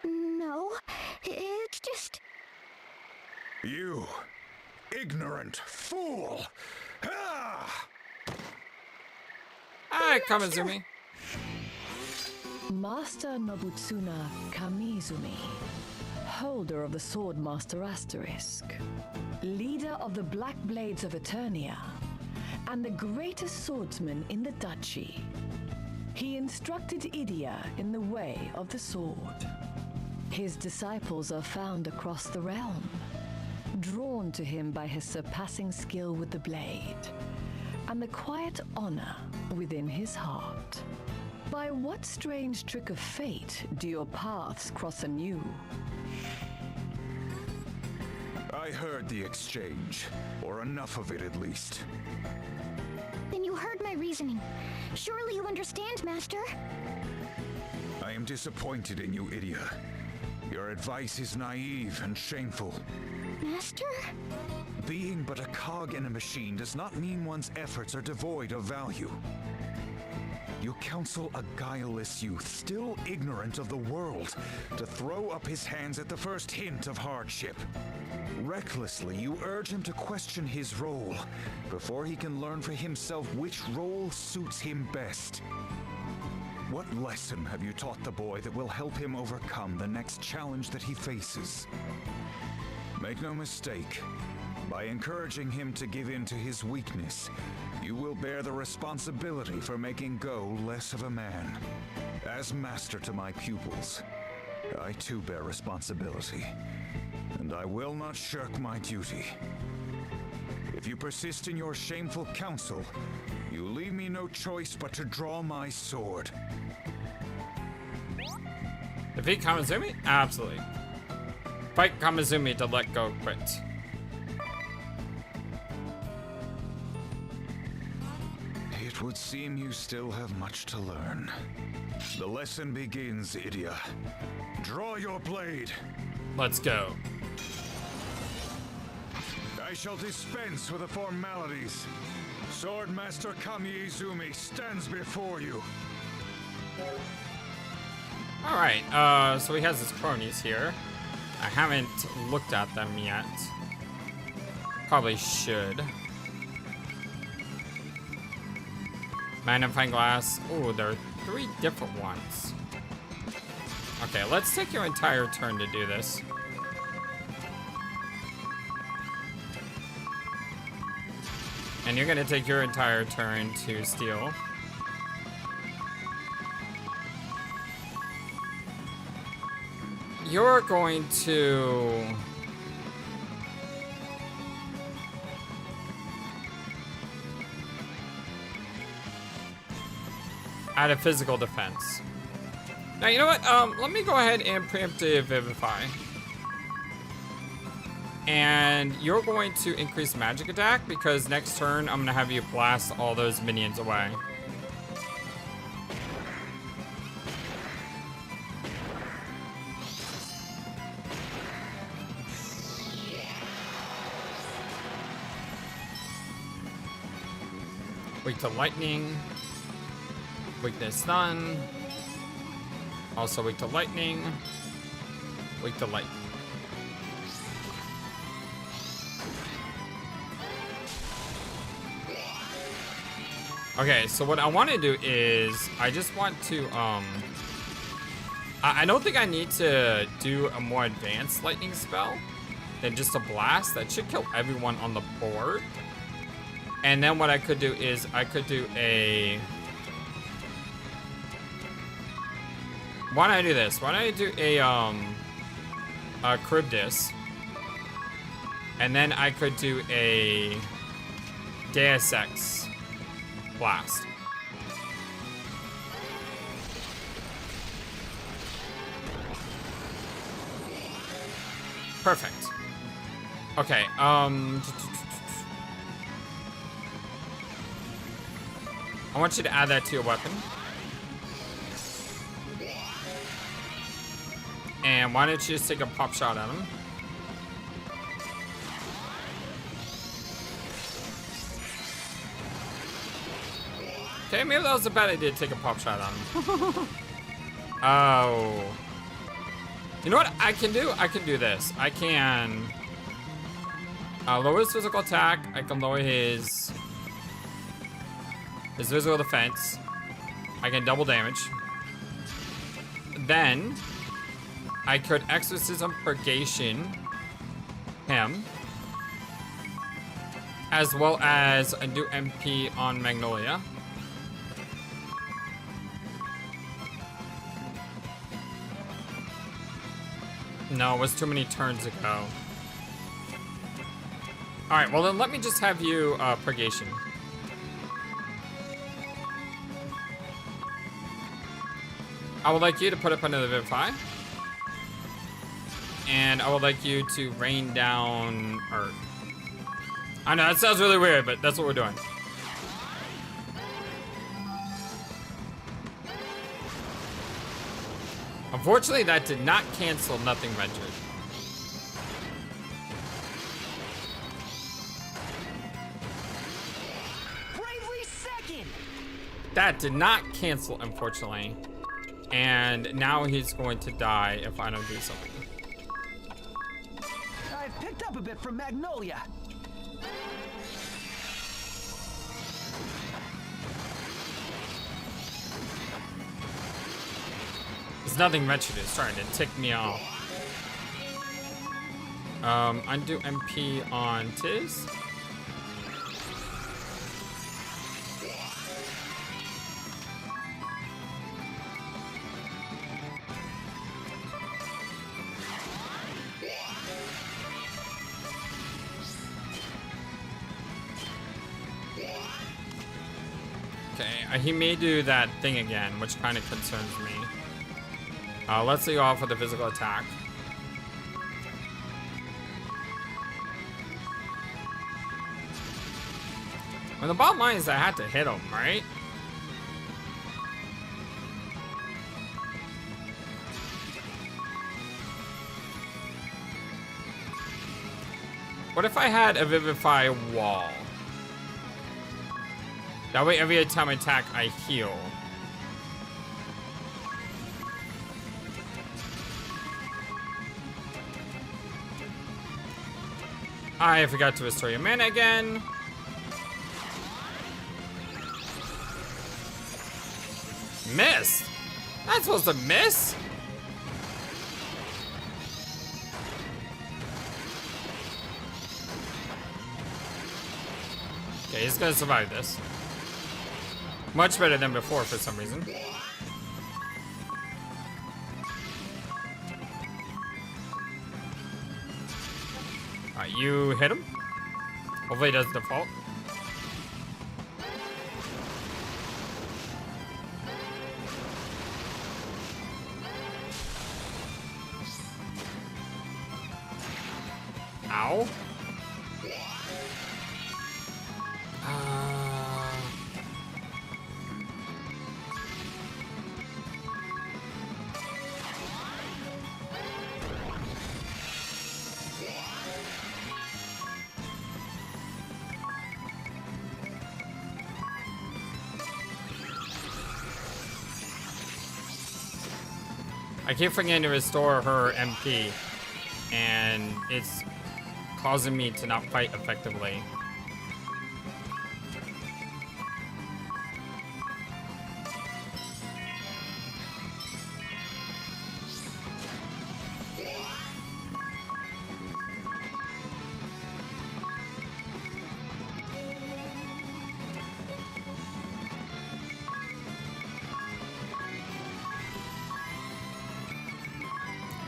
No, it's just... You ignorant fool! Ah! Hi, Kamizumi. Master Nobutsuna Kamizumi, holder of the Sword Master Asterisk, leader of the Black Blades of Eternia, and the greatest swordsman in the duchy. He instructed Idia in the way of the sword. His disciples are found across the realm, drawn to him by his surpassing skill with the blade, and the quiet honor within his heart. By what strange trick of fate do your paths cross anew? I heard the exchange, or enough of it at least. Then you heard my reasoning. Surely you understand, Master? I am disappointed in you, Idia. Your advice is naive and shameful. Master? Being but a cog in a machine does not mean one's efforts are devoid of value. You counsel a guileless youth, still ignorant of the world, to throw up his hands at the first hint of hardship. Recklessly, you urge him to question his role, before he can learn for himself which role suits him best. What lesson have you taught the boy that will help him overcome the next challenge that he faces? Make no mistake, by encouraging him to give in to his weakness, you will bear the responsibility for making Go less of a man. As master to my pupils, I too bear responsibility, and I will not shirk my duty. If you persist in your shameful counsel, you leave me no choice but to draw my sword. Defeat Kamizumi? Absolutely. Fight Kamizumi to let Go quit. It would seem you still have much to learn. The lesson begins, Idia. Draw your blade. Let's go. I shall dispense with the formalities. Swordmaster Kamiizumi stands before you. Alright, so he has his cronies here. I haven't looked at them yet. Probably should. Magnifying glass. Ooh, there are 3 different ones. Okay, let's take your entire turn to do this. And you're gonna take your entire turn to steal. You're going to... add a physical defense. Now, you know what? Let me go ahead and preemptive Vivify. And you're going to increase magic attack because next turn I'm gonna have you blast all those minions away. Weak to lightning. Weakness stun. Also weak to lightning. Weak to light. Okay, so what I want to do is I just want to I don't think I need to do a more advanced lightning spell than just a blast. That should kill everyone on the board. And then what I could do is I could do a... Why don't I do this? Why don't I do a Charybdis? And then I could do a Deus Ex blast. Perfect. Okay, I want you to add that to your weapon. And why don't you just take a pop shot at him? Okay, maybe that was a bad idea to take a pop shot on him. Oh. You know what I can do? I can do this. I can lower his physical attack. I can lower his physical defense. I can double damage. Then I could exorcism purgation him, as well as do MP on Magnolia. No, it was too many turns ago. Alright, well then let me just have you purgation. I would like you to put up another Vivify. And I would like you to rain down Earth. I know, that sounds really weird, but that's what we're doing. Unfortunately, that did not cancel Nothing Ventured. Bravely second! That did not cancel, unfortunately. And now he's going to die if I don't do something. I've picked up a bit from Magnolia. There's Nothing Ventured is trying to tick me off. Undo MP on Tiz. Okay, he may do that thing again, which kind of concerns me. Let's see off with the physical attack. Well, the bottom line is I had to hit him, right? What if I had a Vivify wall? That way every time I attack, I heal. I forgot to restore your mana again. Missed? Not supposed to miss? Okay, he's gonna survive this. Much better than before for some reason. Alright, you hit him. Hopefully he does default. Ow. I keep forgetting to restore her MP, and it's causing me to not fight effectively.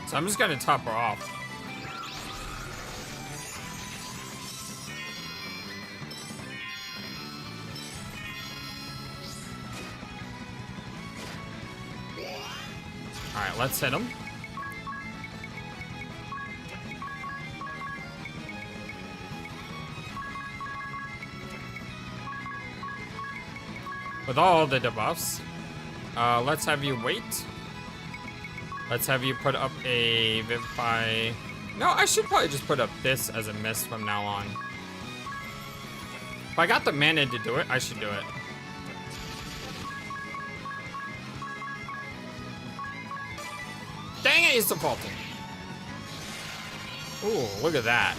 So I'm just gonna top her off. Alright, let's hit him. With all the debuffs, let's have you wait. Let's have you put up a Vivify. No, I should probably just put up this as a mist from now on. If I got the mana to do it, I should do it. Dang it, he's defaulting. Ooh, look at that.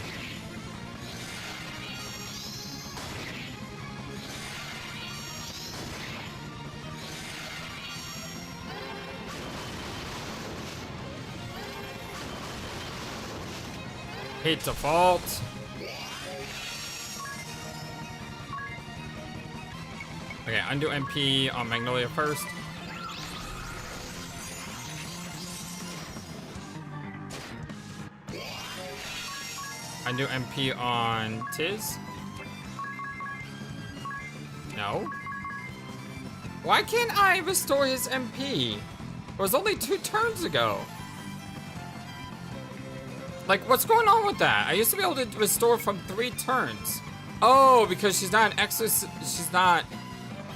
Hate default. Okay, undo MP on Magnolia first. Undo MP on Tiz. No. Why can't I restore his MP? It was only 2 turns ago. Like, what's going on with that? I used to be able to restore from 3 turns. Oh, because she's not an exorcist. She's not.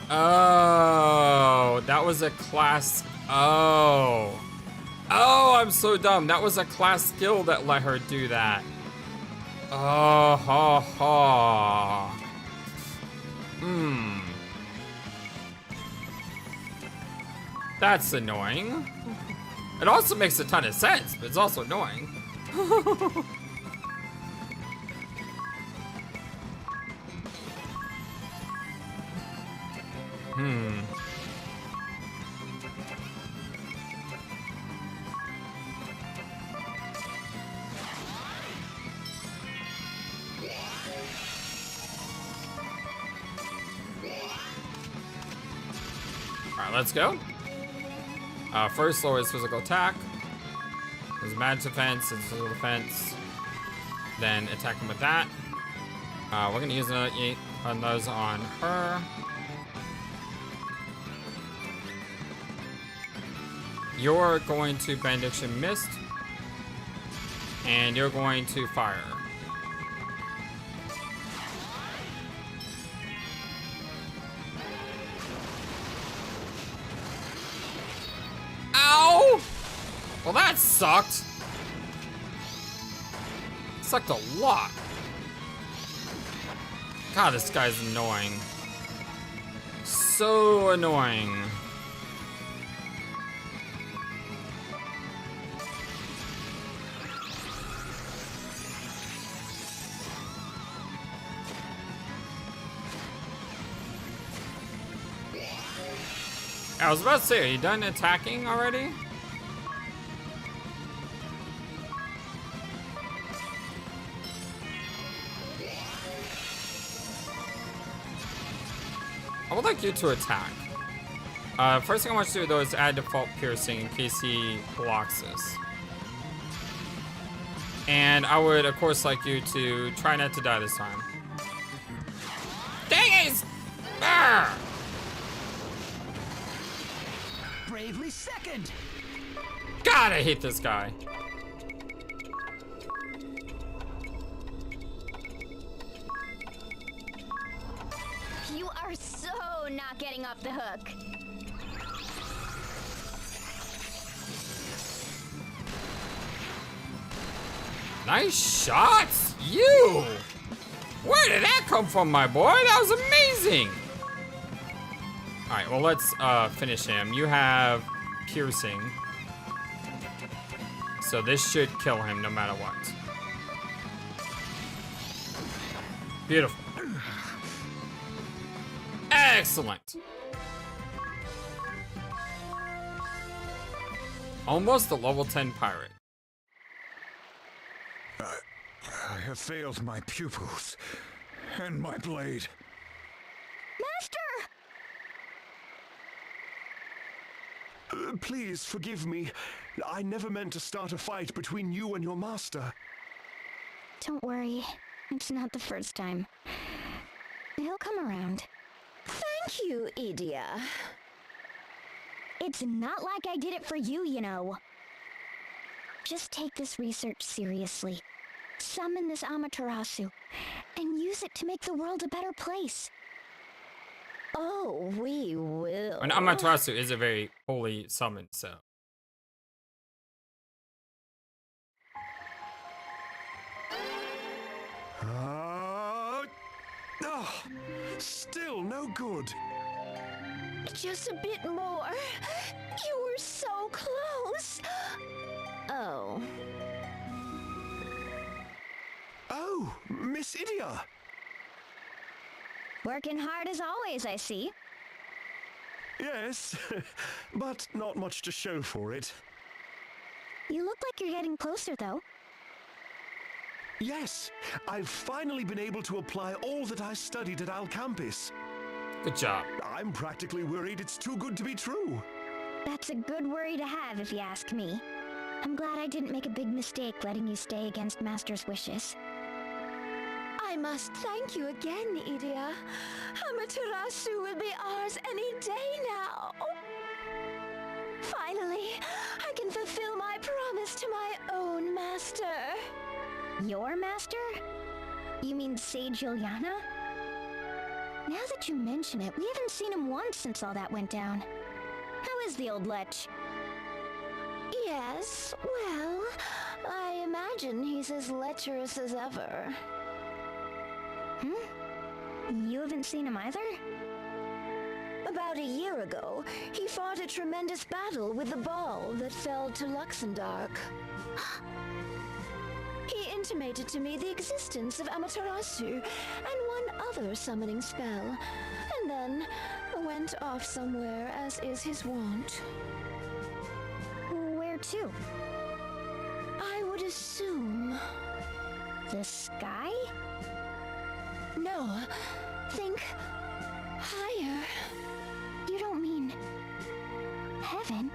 Oh, that was a class. Oh. Oh, I'm so dumb. That was a class skill that let her do that. Oh, ha, ha. That's annoying. It also makes a ton of sense, but it's also annoying. Alright, let's go. First, lower his physical attack. His magic defense, his physical defense. Then attack him with that. We're gonna use another 8 on those on her. You're going to Benediction Mist. And you're going to fire. Ow! Well, that sucked. Sucked a lot. God, this guy's annoying. So annoying. I was about to say, are you done attacking already? I would like you to attack. First thing I want you to do though is add default piercing in case he blocks this. And I would of course like you to try not to die this time. Dang it! Arrgh! Bravely second. God, I hate this guy. no not getting off the hook. Nice shots! You! Where did that come from, my boy? That was amazing! Alright, well, let's finish him. You have piercing. So this should kill him no matter what. Beautiful. Excellent. Almost a level 10 pirate. I have failed my pupils and my blade. Master! Please forgive me. I never meant to start a fight between you and your master. Don't worry. It's not the first time. He'll come around. Thank you, Idia. It's not like I did it for you, you know. Just take this research seriously. Summon this Amaterasu, and use it to make the world a better place. Oh, we will. An Amaterasu is a very holy summon, so. Still no good. Just a bit more. You were so close. Oh. Oh, Miss Idia. Working hard as always, I see. Yes, but not much to show for it. You look like you're getting closer, though. Yes, I've finally been able to apply all that I studied at Al Campus. Good job. I'm practically worried it's too good to be true. That's a good worry to have, if you ask me. I'm glad I didn't make a big mistake letting you stay against Master's wishes. I must thank you again, Idia. Amaterasu will be ours any day now. Finally, I can fulfill my promise to my own master. Your master? You mean Sage Ilyana? Now that you mention it, we haven't seen him once since all that went down. How is the old lech? Yes, well, I imagine he's as lecherous as ever. You haven't seen him either? About a year ago, he fought a tremendous battle with the ball that fell to Luxembourg. He intimated to me the existence of Amaterasu and one other summoning spell, and then went off somewhere as is his wont. Where to? I would assume... The sky? No, think higher. You don't mean... heaven?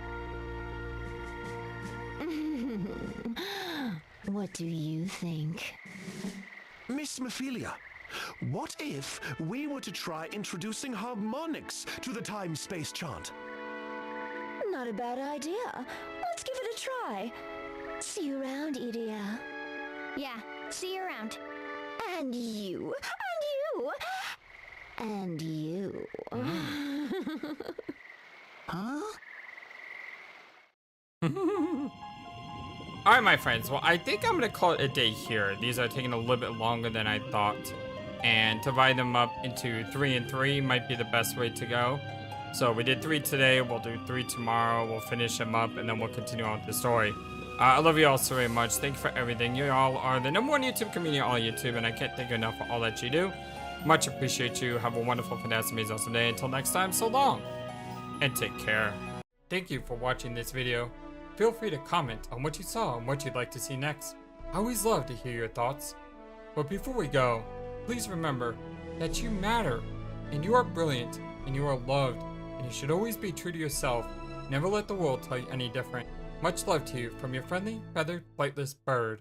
What do you think? Miss Mephilia, what if we were to try introducing harmonics to the time-space chant? Not a bad idea. Let's give it a try. See you around, Idia. Yeah, see you around. And you. And you. Huh? Alright, my friends. Well, I think I'm going to call it a day here. These are taking a little bit longer than I thought. And to divide them up into 3 and 3 might be the best way to go. So we did 3 today. We'll do 3 tomorrow. We'll finish them up. And then we'll continue on with the story. I love you all so very much. Thank you for everything. You all are the #1 YouTube community on YouTube. And I can't thank you enough for all that you do. Much appreciate you. Have a wonderful, fantastic, amazing, awesome day. Until next time, so long. And take care. Thank you for watching this video. Feel free to comment on what you saw and what you'd like to see next. I always love to hear your thoughts. But before we go, please remember that you matter, and you are brilliant, and you are loved, and you should always be true to yourself. Never let the world tell you any different. Much love to you from your friendly, feathered, flightless bird.